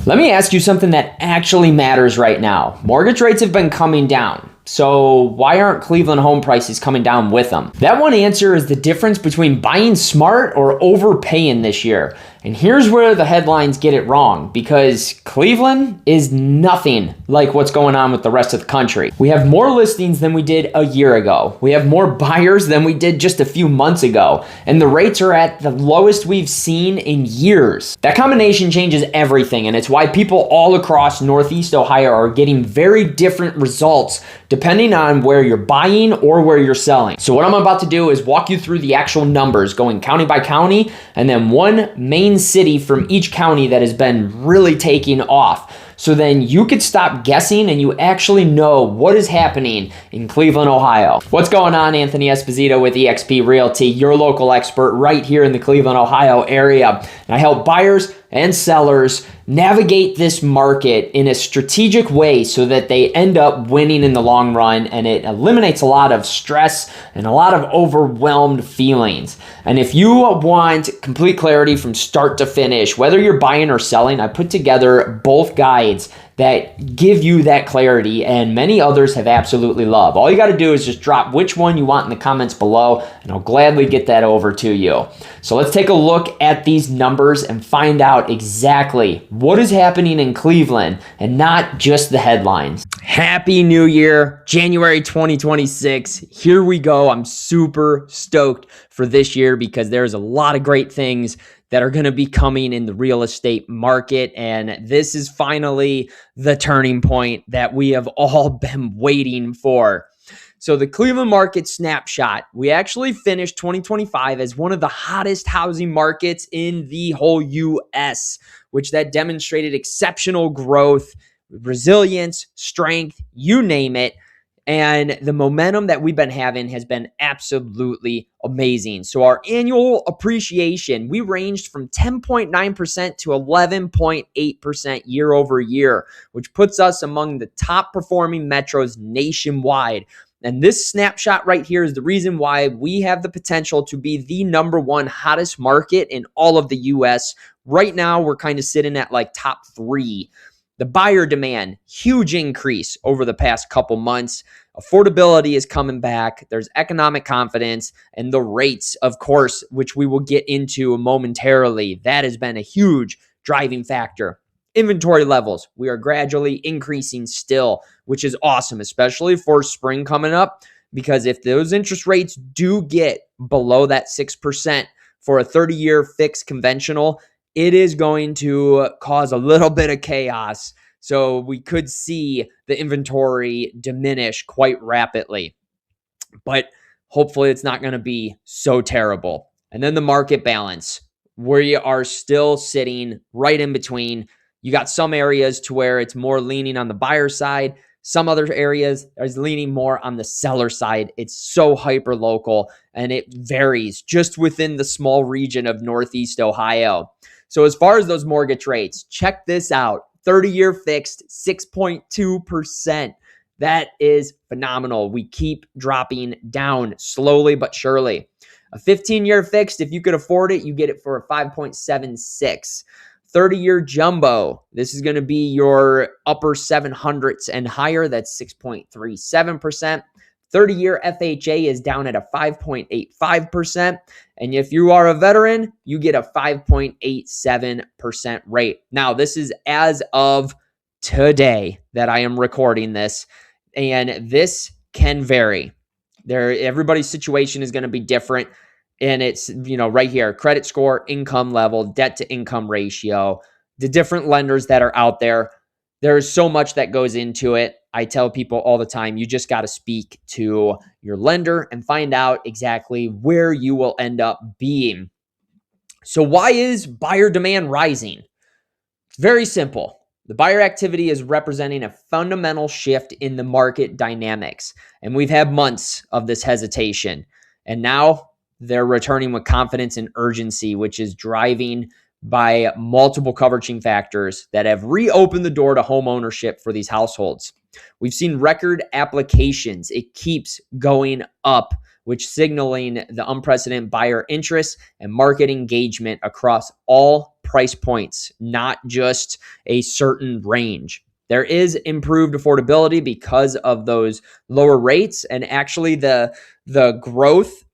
Let me ask you something that actually matters right now. Mortgage rates have been coming down. So why aren't Cleveland home prices coming down with them? That one answer is the difference between buying smart or overpaying this year. And here's where the headlines get it wrong, because Cleveland is nothing like what's going on with the rest of the country. We have more listings than we did a year ago. We have more buyers than we did just a few months ago. And the rates are at the lowest we've seen in years. That combination changes everything, and it's why people all across Northeast Ohio are getting very different results depending on where you're buying or where you're selling. So what I'm about to do is walk you through the actual numbers, going county by county, and then one main city from each county that has been really taking off. So then you could stop guessing and you actually know what is happening in Cleveland, Ohio. What's going on? Anthony Esposito with eXp Realty, your local expert right here in the Cleveland, Ohio area. And I help buyers and sellers navigate this market in a strategic way so that they end up winning in the long run, and it eliminates a lot of stress and a lot of overwhelmed feelings. And if you want complete clarity from start to finish, whether you're buying or selling, I put together both guides that give you that clarity, and many others have absolutely loved. All you got to do is just drop which one you want in the comments below, and I'll gladly get that over to you. So let's take a look at these numbers and find out exactly what is happening in Cleveland and not just the headlines. Happy New Year, January 2026. Here we go. I'm super stoked for this year because there's a lot of great things that are going to be coming in the real estate market. And this is finally the turning point that we have all been waiting for. So the Cleveland market snapshot, we actually finished 2025 as one of the hottest housing markets in the whole US, which that demonstrated exceptional growth, resilience, strength, you name it. And the momentum that we've been having has been absolutely amazing. So our annual appreciation, we ranged from 10.9% to 11.8% year over year, which puts us among the top performing metros nationwide. And this snapshot right here is the reason why we have the potential to be the number one hottest market in all of the US. Right now, we're kind of sitting at like top 3. The buyer demand, huge increase over the past couple months. Affordability is coming back. There's economic confidence, and the rates, of course, which we will get into momentarily, that has been a huge driving factor. Inventory levels, we are gradually increasing still, which is awesome, especially for spring coming up, because if those interest rates do get below that 6% for a 30-year fixed conventional, it is going to cause a little bit of chaos. So we could see the inventory diminish quite rapidly, but hopefully it's not going to be so terrible. And then the market balance, we are still sitting right in between. You got some areas to where it's more leaning on the buyer side. Some other areas is leaning more on the seller side. It's so hyper local, and it varies just within the small region of Northeast Ohio. So as far as those mortgage rates, check this out. 30-year fixed, 6.2%. That is phenomenal. We keep dropping down slowly but surely. A 15-year fixed, if you could afford it, you get it for a 5.76. 30-year jumbo, this is going to be your upper 700s and higher. That's 6.37%. 30-year FHA is down at a 5.85%. And if you are a veteran, you get a 5.87% rate. Now, this is as of today that I am recording this, and this can vary. Everybody's situation is going to be different. And it's, right here, credit score, income level, debt to income ratio, the different lenders that are out there. There's so much that goes into it. I tell people all the time, you just got to speak to your lender and find out exactly where you will end up being. So why is buyer demand rising? It's very simple. The buyer activity is representing a fundamental shift in the market dynamics. And we've had months of this hesitation. And now they're returning with confidence and urgency, which is driving by multiple coveraging factors that have reopened the door to home ownership for these households. We've seen record applications. It keeps going up, which signaling the unprecedented buyer interest and market engagement across all price points, not just a certain range. There is improved affordability because of those lower rates, and actually the growth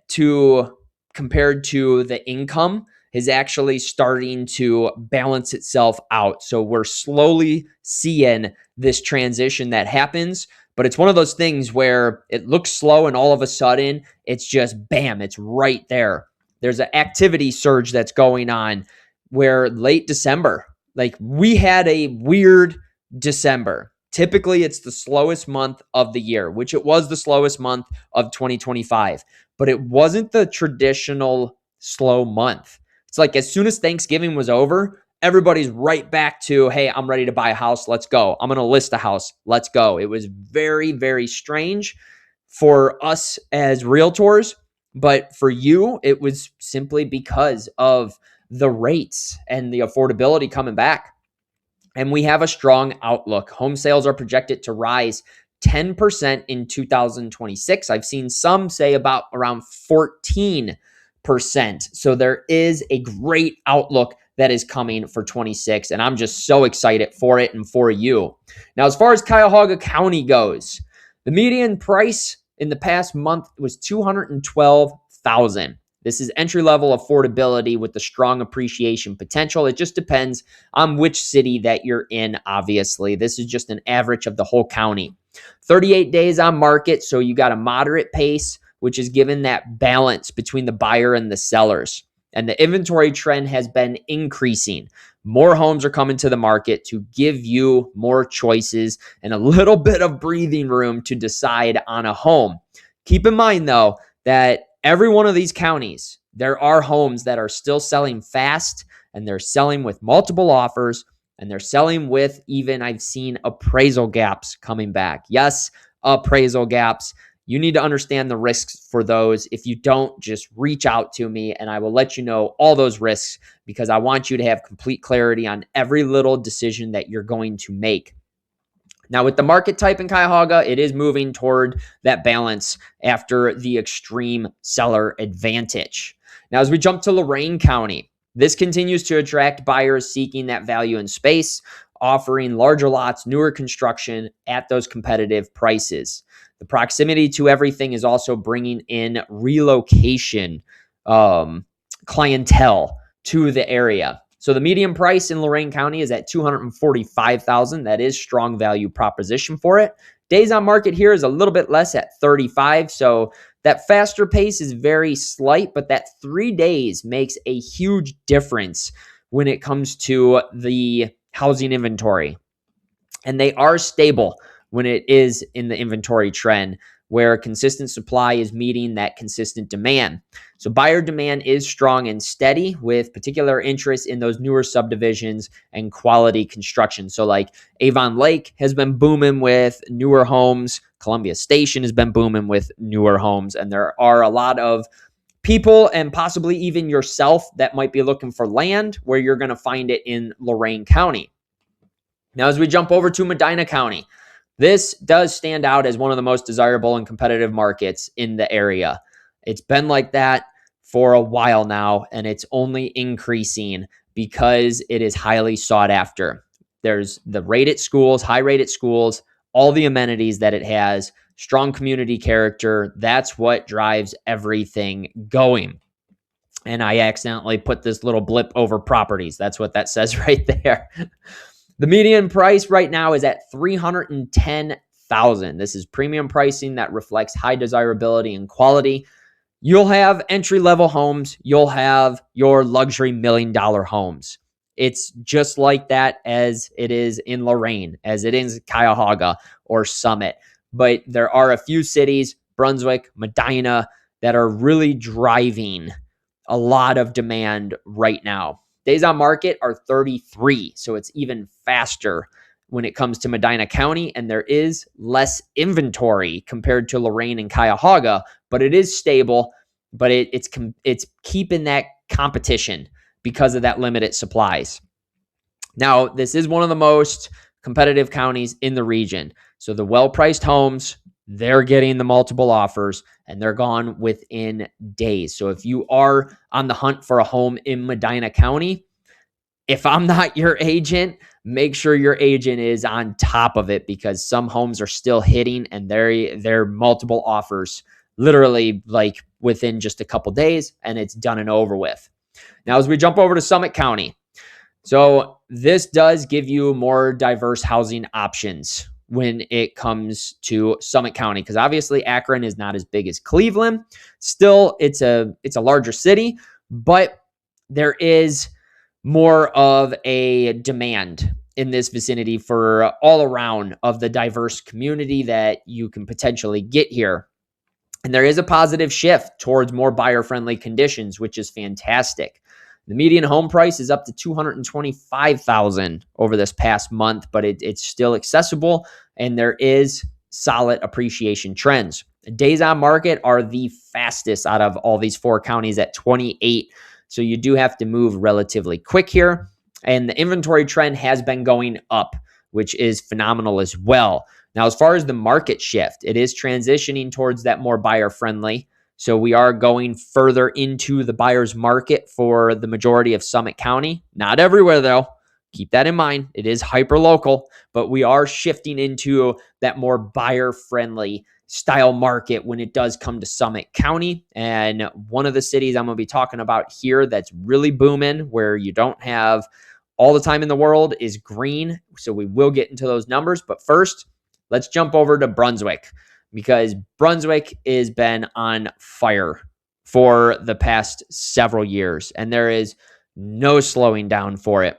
to compared to the income is actually starting to balance itself out. So we're slowly seeing this transition that happens, but it's one of those things where it looks slow and all of a sudden it's just bam, it's right there. There's an activity surge that's going on where late December, like we had a weird December. Typically, it's the slowest month of the year, which it was the slowest month of 2025, but it wasn't the traditional slow month. It's like as soon as Thanksgiving was over, everybody's right back to, hey, I'm ready to buy a house. Let's go. I'm going to list a house. Let's go. It was very, very strange for us as realtors, but for you, it was simply because of the rates and the affordability coming back. And we have a strong outlook. Home sales are projected to rise 10% in 2026. I've seen some say about around 14%. So there is a great outlook that is coming for 26, and I'm just so excited for it and for you. Now, as far as Cuyahoga County goes, the median price in the past month was $212,000. This is entry-level affordability with the strong appreciation potential. It just depends on which city that you're in, obviously. This is just an average of the whole county. 38 days on market, so you got a moderate pace, which is given that balance between the buyer and the sellers. And the inventory trend has been increasing. More homes are coming to the market to give you more choices and a little bit of breathing room to decide on a home. Keep in mind, though, that every one of these counties, there are homes that are still selling fast, and they're selling with multiple offers, and they're selling with even, I've seen appraisal gaps coming back. Yes, appraisal gaps. You need to understand the risks for those. If you don't, just reach out to me and I will let you know all those risks, because I want you to have complete clarity on every little decision that you're going to make. Now, with the market type in Cuyahoga, it is moving toward that balance after the extreme seller advantage. Now, as we jump to Lorain County, this continues to attract buyers seeking that value in space, offering larger lots, newer construction at those competitive prices. The proximity to everything is also bringing in relocation clientele to the area. So the median price in Lorain County is at $245,000. That is strong value proposition for it. Days on market here is a little bit less at 35. So that faster pace is very slight, but that 3 days makes a huge difference when it comes to the housing inventory. And they are stable when it is in the inventory trend, where consistent supply is meeting that consistent demand. So buyer demand is strong and steady, with particular interest in those newer subdivisions and quality construction. So like Avon Lake has been booming with newer homes. Columbia Station has been booming with newer homes. And there are a lot of people, and possibly even yourself, that might be looking for land where you're going to find it in Lorain County. Now, as we jump over to Medina County, this does stand out as one of the most desirable and competitive markets in the area. It's been like that for a while now, and it's only increasing because it is highly sought after. There's the rated schools, high rated schools, all the amenities that it has, strong community character. That's what drives everything going. And I accidentally put this little blip over properties. That's what that says right there. The median price right now is at $310,000. This is premium pricing that reflects high desirability and quality. You'll have entry-level homes. You'll have your luxury $1 million homes. It's just like that as it is in Lorain, as it is Cuyahoga or Summit. But there are a few cities, Brunswick, Medina, that are really driving a lot of demand right now. Days on market are 33, so it's even faster when it comes to Medina County, and there is less inventory compared to Lorain and Cuyahoga, but it is stable, but it's keeping that competition because of that limited supplies. Now, this is one of the most competitive counties in the region, so the well-priced homes, they're getting the multiple offers, and they're gone within days. So if you are on the hunt for a home in Medina County, If I'm not your agent, make sure your agent is on top of it, because some homes are still hitting and they're multiple offers literally like within just a couple days, and it's done and over with. Now, as we jump over to Summit County, so this does give you more diverse housing options when it comes to Summit County, because obviously Akron is not as big as Cleveland. Still, it's a larger city, but there is more of a demand in this vicinity for all around of the diverse community that you can potentially get here. And there is a positive shift towards more buyer-friendly conditions, which is fantastic. The median home price is up to $225,000 over this past month, but it's still accessible, and there is solid appreciation trends. Days on market are the fastest out of all these 4 counties at 28. So you do have to move relatively quick here. And the inventory trend has been going up, which is phenomenal as well. Now, as far as the market shift, it is transitioning towards that more buyer-friendly. So we are going further into the buyer's market for the majority of Summit County. Not everywhere, though. Keep that in mind. It is hyper-local, but we are shifting into that more buyer-friendly style market when it does come to Summit County. And one of the cities I'm going to be talking about here that's really booming, where you don't have all the time in the world, is Green. So we will get into those numbers. But first, let's jump over to Brunswick, because Brunswick has been on fire for the past several years, and there is no slowing down for it.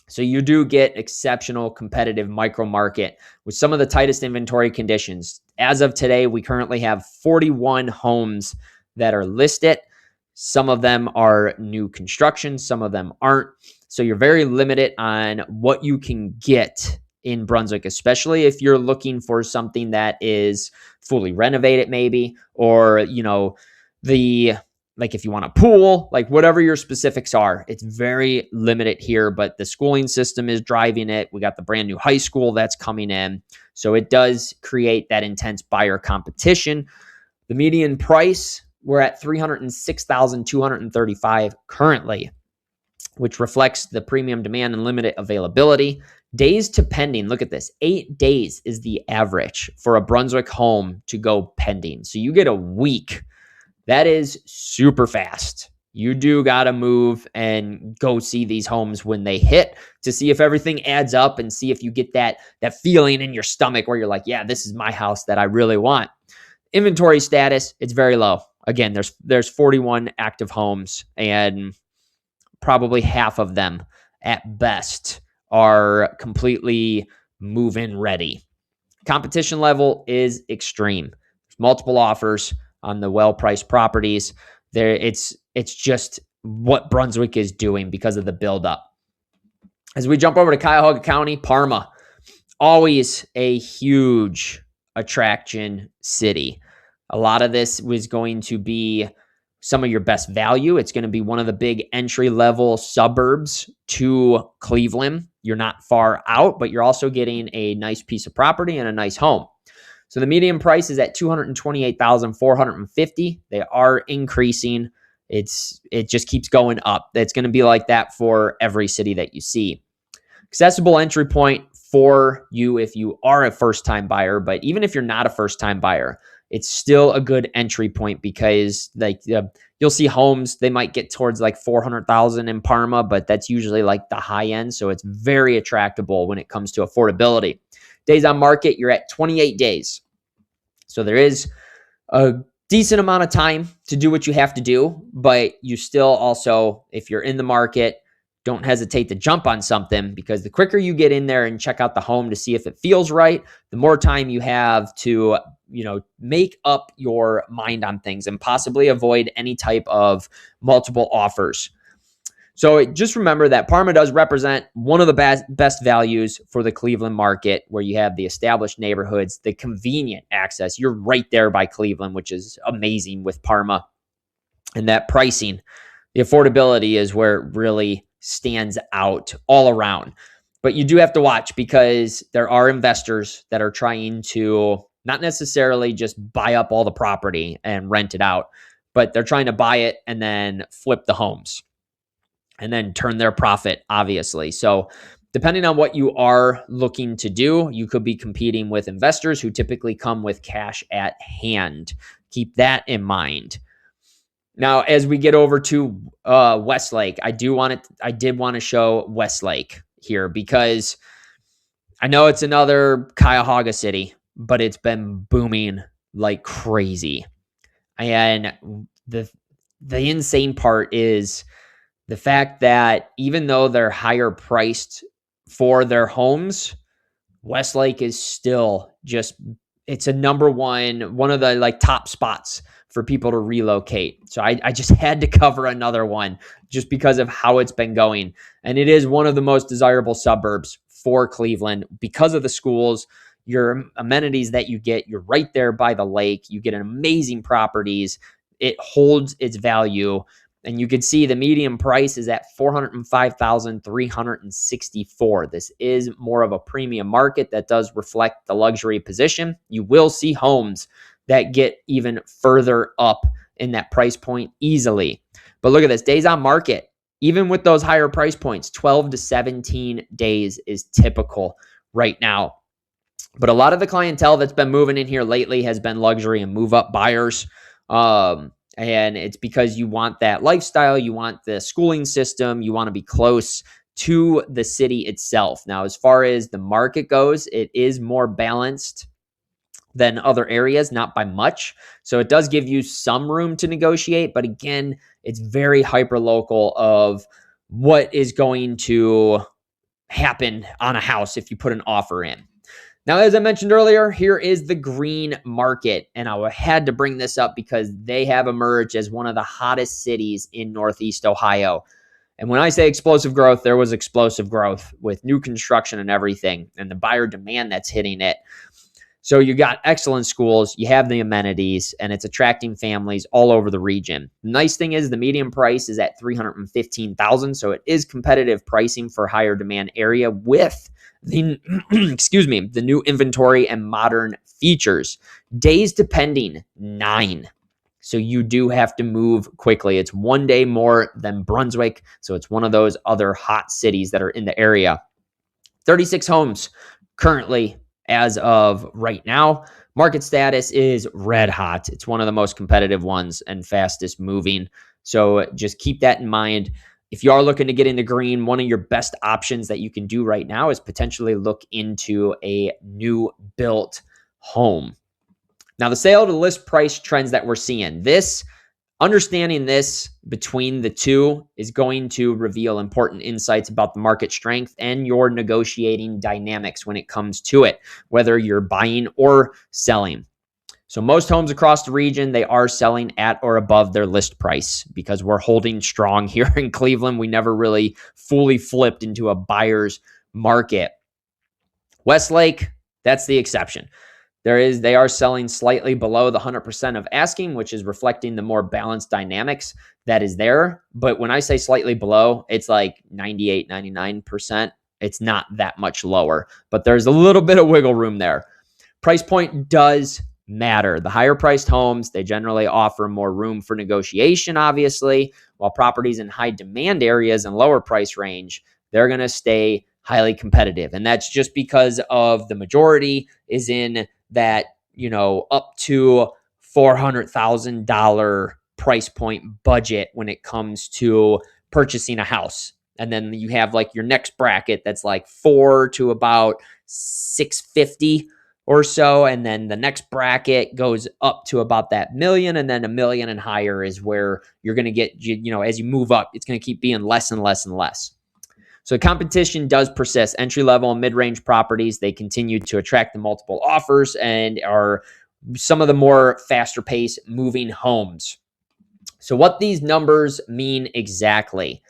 So you do get exceptional competitive micro market with some of the tightest inventory conditions. As of today, we currently have 41 homes that are listed. Some of them are new construction, some of them aren't. So you're very limited on what you can get in Brunswick, especially if you're looking for something that is fully renovated maybe, or, like if you want a pool, like whatever your specifics are, it's very limited here, but the schooling system is driving it. We got the brand new high school that's coming in. So it does create that intense buyer competition. The median price, we're at $306,235 currently, which reflects the premium demand and limited availability. Days to pending, look at this. 8 days is the average for a Brunswick home to go pending. So you get a week. That is super fast. You do got to move and go see these homes when they hit to see if everything adds up and see if you get that feeling in your stomach where you're like, yeah, this is my house that I really want. Inventory status, it's very low. Again, there's 41 active homes, and probably half of them at best are completely move-in ready. Competition level is extreme. There's multiple offers on the well-priced properties. There, it's just what Brunswick is doing because of the buildup. As we jump over to Cuyahoga County, Parma, always a huge attraction city. A lot of this was going to be some of your best value. It's going to be one of the big entry-level suburbs to Cleveland. You're not far out, but you're also getting a nice piece of property and a nice home. So the median price is at $228,450. They are increasing. It just keeps going up. It's going to be like that for every city that you see. Accessible entry point for you if you are a first-time buyer, but even if you're not a first-time buyer, it's still a good entry point, because you'll see homes, they might get towards like $400,000 in Parma, but that's usually like the high end. So it's very attractable when it comes to affordability. Days on market, you're at 28 days. So there is a decent amount of time to do what you have to do, but you still also, if you're in the market, don't hesitate to jump on something, because the quicker you get in there and check out the home to see if it feels right, the more time you have to, make up your mind on things and possibly avoid any type of multiple offers. So just remember that Parma does represent one of the best values for the Cleveland market, where you have the established neighborhoods, the convenient access. You're right there by Cleveland, which is amazing with Parma. And that pricing, the affordability is where it really stands out all around. But you do have to watch, because there are investors that are trying to not necessarily just buy up all the property and rent it out, but they're trying to buy it and then flip the homes. and then turn their profit, obviously. So depending on what you are looking to do, you could be competing with investors who typically come with cash at hand. Keep that in mind. Now, as we get over to Westlake, I did want to show Westlake here because I know it's another Cuyahoga city, but it's been booming like crazy. And the insane part is the fact that even though they're higher priced for their homes, Westlake is still just, it's a one of the like top spots for people to relocate. So I just had to cover another one just because of how it's been going. And it is one of the most desirable suburbs for Cleveland because of the schools, your amenities that you get. You're right there by the lake. You get amazing properties. It holds its value. And you can see the median price is at $405,364. This is more of a premium market that does reflect the luxury position. You will see homes that get even further up in that price point easily. But look at this, days on market. Even with those higher price points, 12 to 17 days is typical right now. But a lot of the clientele that's been moving in here lately has been luxury and move up buyers. And it's because you want that lifestyle, you want the schooling system, you want to be close to the city itself. Now, as far as the market goes, it is more balanced than other areas, not by much. So it does give you some room to negotiate. But again, it's very hyper local of what is going to happen on a house if you put an offer in. Now, as I mentioned earlier, here is the green market. And I had to bring this up because they have emerged as one of the hottest cities in Northeast Ohio. And when I say explosive growth, there was explosive growth with new construction and everything and the buyer demand that's hitting it. So you got excellent schools, you have the amenities, and it's attracting families all over the region. The nice thing is the median price is at $315,000, so it is competitive pricing for higher demand area with the the new inventory and modern features. Days depending, 9. So you do have to move quickly. It's 1 day more than Brunswick, so it's one of those other hot cities that are in the area. 36 homes currently as of right now. Market status is red hot. It's one of the most competitive ones and fastest moving. So just keep that in mind. If you are looking to get into green, one of your best options that you can do right now is potentially look into a new built home. Now, the sale to list price trends that we're seeing, understanding this between the two is going to reveal important insights about the market strength and your negotiating dynamics when it comes to it, whether you're buying or selling. So most homes across the region, they are selling at or above their list price because we're holding strong here in Cleveland. We never really fully flipped into a buyer's market. Westlake, that's the exception. They are selling slightly below the 100% of asking, which is reflecting the more balanced dynamics that is there. But when I say slightly below, it's like 98, 99%. It's not that much lower, but there's a little bit of wiggle room there. Price point does matter. The higher priced homes, they generally offer more room for negotiation, obviously, while properties in high demand areas and lower price range, they're going to stay highly competitive. And that's just because of the majority is in that, up to $400,000 price point budget when it comes to purchasing a house. And then you have like your next bracket that's like 4 to about 650 or so. And then the next bracket goes up to about that million. And then $1 million and higher is where you're going to get, as you move up, it's going to keep being less and less and less. So competition does persist. Entry-level and mid-range properties, they continue to attract the multiple offers and are some of the more faster-paced moving homes. So what these numbers mean exactly,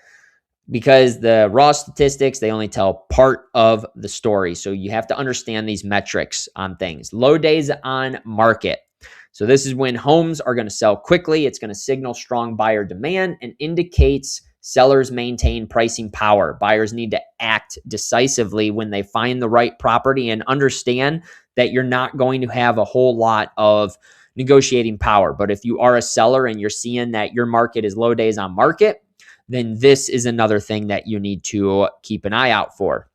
because the raw statistics, they only tell part of the story. So you have to understand these metrics on things. Low days on market. So this is when homes are going to sell quickly. It's going to signal strong buyer demand and indicates sellers maintain pricing power. Buyers need to act decisively when they find the right property and understand that you're not going to have a whole lot of negotiating power. But if you are a seller and you're seeing that your market is low days on market, then this is another thing that you need to keep an eye out for.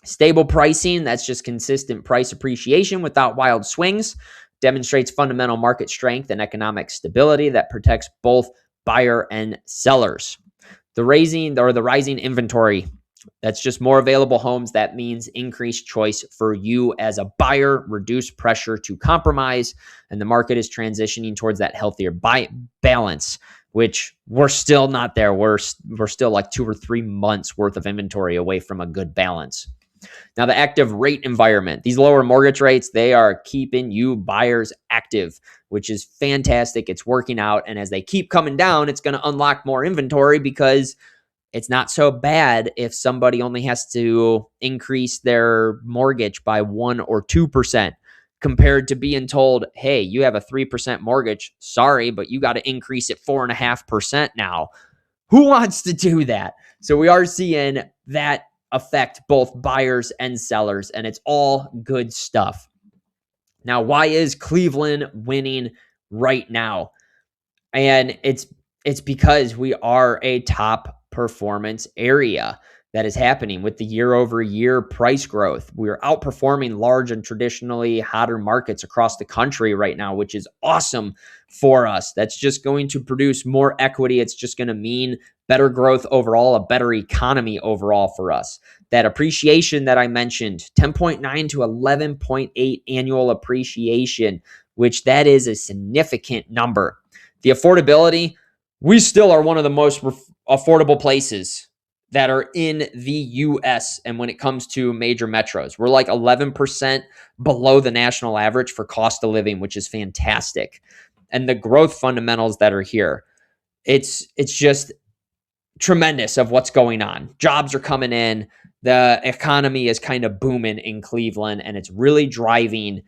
Stable pricing, that's just consistent price appreciation without wild swings, demonstrates fundamental market strength and economic stability that protects both buyer and sellers. The rising inventory, that's just more available homes. That means increased choice for you as a buyer, reduced pressure to compromise, and the market is transitioning towards that healthier balance, which we're still not there. We're still like 2 or 3 months worth of inventory away from a good balance. Now, the active rate environment, these lower mortgage rates, they are keeping you buyers active, which is fantastic. It's working out. And as they keep coming down, it's going to unlock more inventory because it's not so bad if somebody only has to increase their mortgage by 1 or 2% compared to being told, hey, you have a 3% mortgage. Sorry, but you got to increase it 4.5% now. Who wants to do that? So we are seeing that affect both buyers and sellers, and it's all good stuff. Now, why is Cleveland winning right now? And it's because we are a top performance area that is happening with the year-over-year price growth. We're outperforming large and traditionally hotter markets across the country right now, which is awesome for us. That's just going to produce more equity. It's just going to mean better growth overall, a better economy overall for us. That appreciation that I mentioned, 10.9 to 11.8 annual appreciation, which that is a significant number. The affordability, we still are one of the most affordable places that are in the U.S. And when it comes to major metros, we're like 11% below the national average for cost of living, which is fantastic. And the growth fundamentals that are here, it's just tremendous of what's going on. Jobs are coming in. The economy is kind of booming in Cleveland, and it's really driving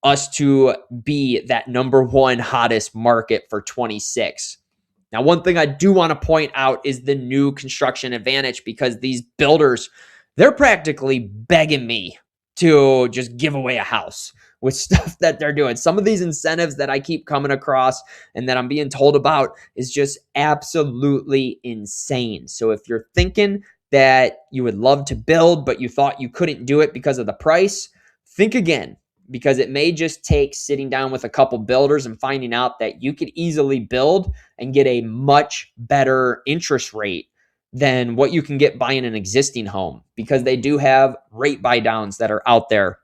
us to be that number one hottest market for 26. Now, one thing I do want to point out is the new construction advantage, because these builders, they're practically begging me to just give away a house with stuff that they're doing. Some of these incentives that I keep coming across and that I'm being told about is just absolutely insane. So if you're thinking that you would love to build, but you thought you couldn't do it because of the price, think again. Because it may just take sitting down with a couple builders and finding out that you could easily build and get a much better interest rate than what you can get buying an existing home, because they do have rate buy downs that are out there.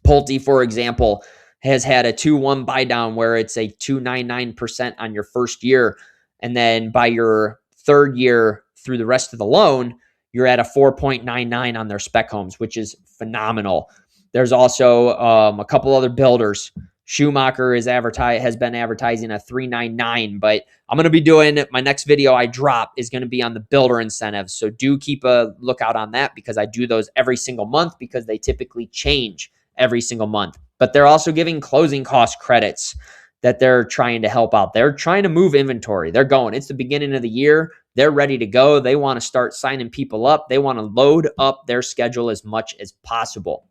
Pulte, for example, has had a 2-1 buy down where it's a 2.99% on your first year. And then by your third year through the rest of the loan, you're at a 4.99 on their spec homes, which is phenomenal. There's also a couple other builders. Schumacher has been advertising a 3.99, but I'm going to be doing my next video I drop is going to be on the builder incentives. So do keep a lookout on that, because I do those every single month, because they typically change every single month. But they're also giving closing cost credits that they're trying to help out. They're trying to move inventory. They're going. It's the beginning of the year. They're ready to go. They want to start signing people up. They want to load up their schedule as much as possible.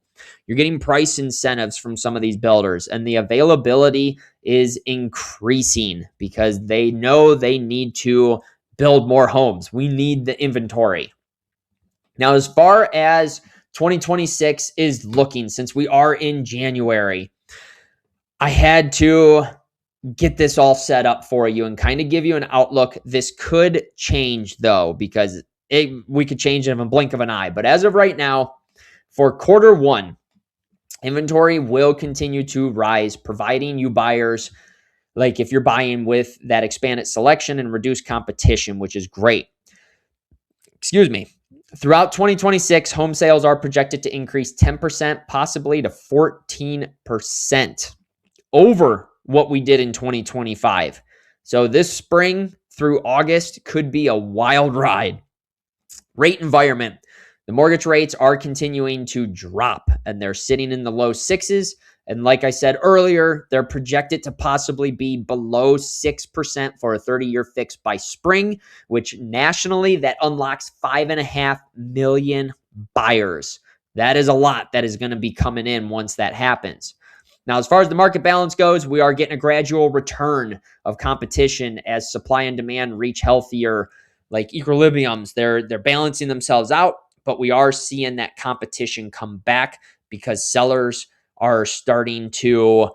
You're getting price incentives from some of these builders, and the availability is increasing because they know they need to build more homes. We need the inventory. Now, as far as 2026 is looking, since we are in January, I had to get this all set up for you and kind of give you an outlook. This could change, though, because we could change it in a blink of an eye. But as of right now, for quarter one, inventory will continue to rise, providing you buyers, like if you're buying with that expanded selection and reduced competition, which is great. Throughout 2026, home sales are projected to increase 10%, possibly to 14% over what we did in 2025. So this spring through August could be a wild ride. Rate environment. The mortgage rates are continuing to drop, and they're sitting in the low 6s. And like I said earlier, they're projected to possibly be below 6% for a 30-year fix by spring, which nationally, that unlocks 5.5 million buyers. That is a lot that is going to be coming in once that happens. Now, as far as the market balance goes, we are getting a gradual return of competition as supply and demand reach healthier like equilibriums. They're balancing themselves out, but we are seeing that competition come back because sellers are starting to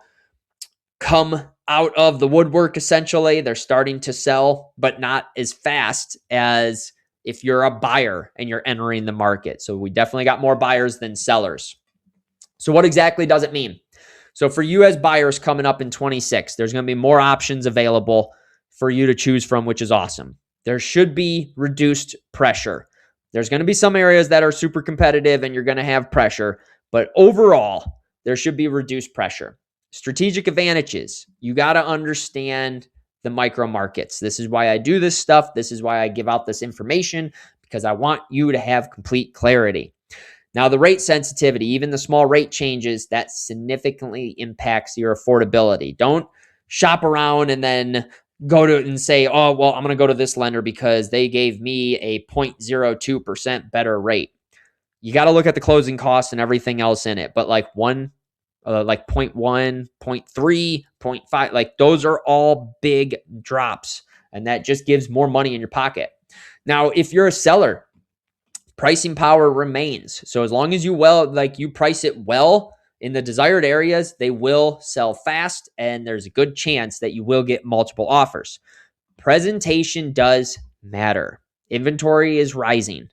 come out of the woodwork. Essentially, they're starting to sell, but not as fast as if you're a buyer and you're entering the market. So we definitely got more buyers than sellers. So what exactly does it mean? So for you as buyers coming up in 26, there's going to be more options available for you to choose from, which is awesome. There should be reduced pressure. There's going to be some areas that are super competitive and you're going to have pressure, but overall, there should be reduced pressure. Strategic advantages. You got to understand the micro markets. This is why I do this stuff. This is why I give out this information, because I want you to have complete clarity. Now, the rate sensitivity, even the small rate changes, that significantly impacts your affordability. Don't shop around and then go to and say, oh, well, I'm going to go to this lender because they gave me a 0.02% better rate. You got to look at the closing costs and everything else in it. But like 0.1, 0.3, 0.5, like those are all big drops. And that just gives more money in your pocket. Now, if you're a seller, pricing power remains. So as long as you price it well in the desired areas, they will sell fast, and there's a good chance that you will get multiple offers. Presentation does matter. Inventory is rising.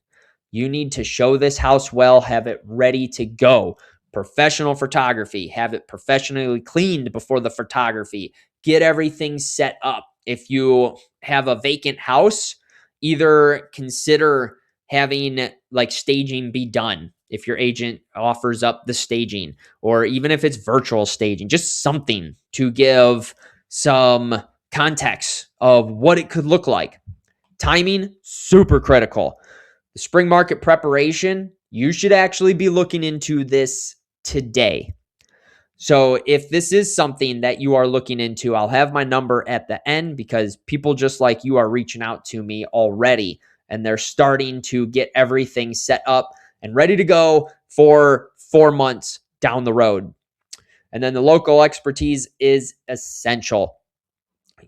You need to show this house well, have it ready to go. Professional photography, have it professionally cleaned before the photography. Get everything set up. If you have a vacant house, either consider having like staging be done if your agent offers up the staging, or even if it's virtual staging, just something to give some context of what it could look like. Timing, super critical. The spring market preparation, you should actually be looking into this today. So if this is something that you are looking into, I'll have my number at the end, because people just like you are reaching out to me already, and they're starting to get everything set up and ready to go for 4 months down the road. And then the local expertise is essential.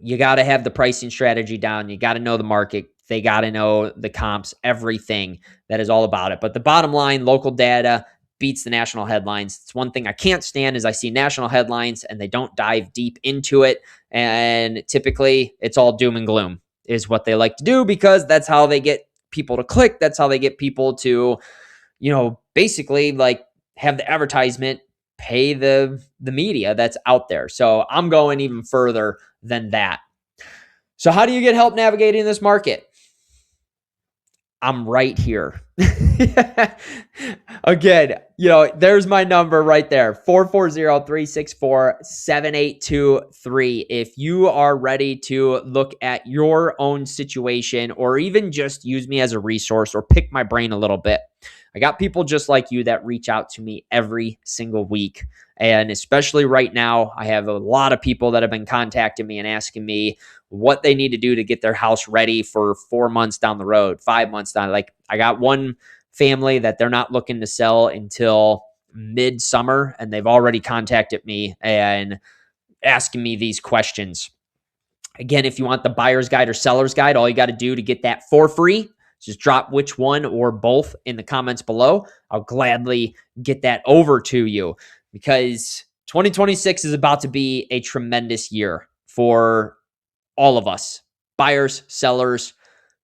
You got to have the pricing strategy down. You got to know the market. They got to know the comps, everything that is all about it. But the bottom line, local data beats the national headlines. It's one thing I can't stand is I see national headlines and they don't dive deep into it. And typically it's all doom and gloom is what they like to do, because that's how they get people to click. That's how they get people to, basically like have the advertisement pay the media that's out there. So I'm going even further than that. So how do you get help navigating this market? I'm right here. Again, there's my number right there, 440-364-7823. If you are ready to look at your own situation, or even just use me as a resource or pick my brain a little bit. I got people just like you that reach out to me every single week. And especially right now, I have a lot of people that have been contacting me and asking me what they need to do to get their house ready for 4 months down the road, 5 months down. Like I got one family that they're not looking to sell until midsummer, and they've already contacted me and asking me these questions. Again, if you want the buyer's guide or seller's guide, all you got to do to get that for free, just drop which one or both in the comments below. I'll gladly get that over to you, because 2026 is about to be a tremendous year for all of us, buyers, sellers,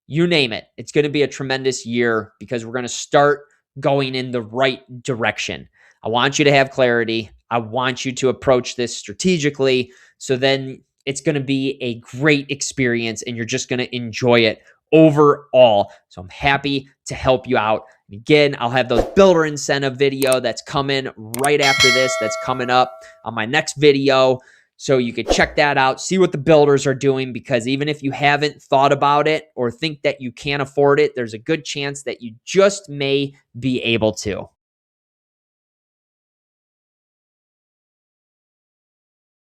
you name it. It's going to be a tremendous year because we're going to start going in the right direction. I want you to have clarity. I want you to approach this strategically. So then it's going to be a great experience and you're just going to enjoy it overall. So I'm happy to help you out. And again, I'll have those builder incentive video that's coming right after this. That's coming up on my next video. So you could check that out, see what the builders are doing, because even if you haven't thought about it or think that you can't afford it, there's a good chance that you just may be able to.